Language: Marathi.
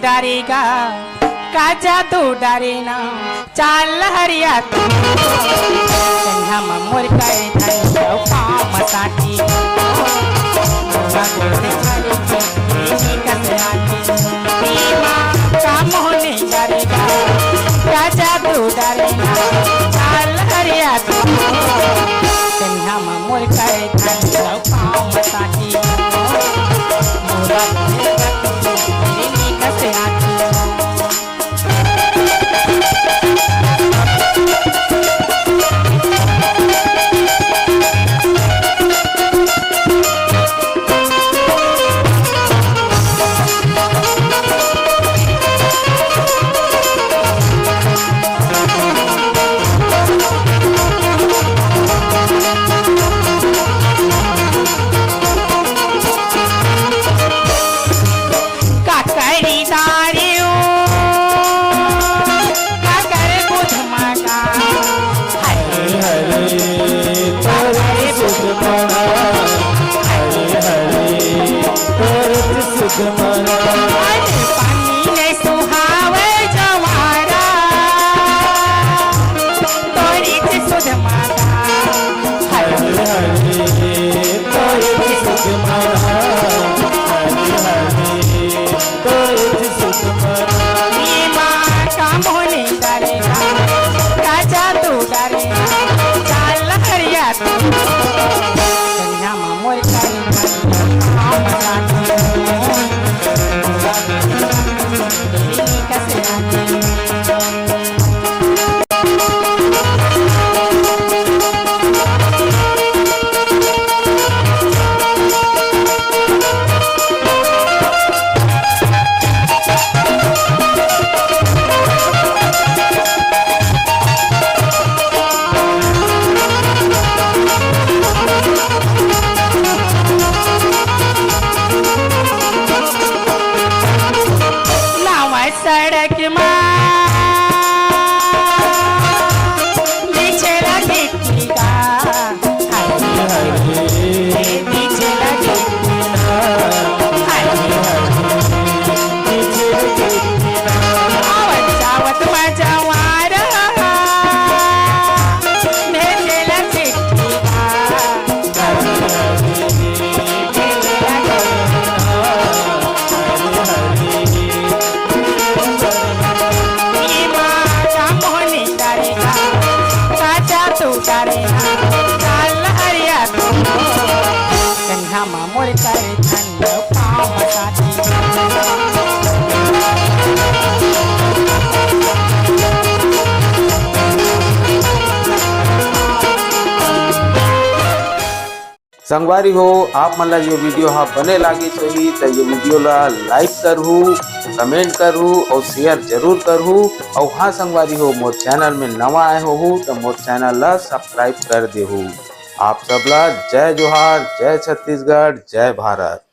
डारेगा का जादू डारेना चाल हरिया हम मोर काय धन काम साथी काम होने डारेगा का जादू डारेना चाल हरिया हम मोर काय धन काम साथी सड़क पीछे लगी जावत मजवार मोर करे धन काम साथी संगवारी हो आप मन ला जो वीडियो हा बने लागी सही तो ये वीडियो ला लाइक करहू, कमेंट करहू और शेयर जरूर करहू। और हाँ संगवारी हो मोर चैनल में नवा आए हो तो मोर चैनल ला सब्सक्राइब कर देहू। आप सबला जय जोहार, जय छत्तीसगढ़, जय भारत।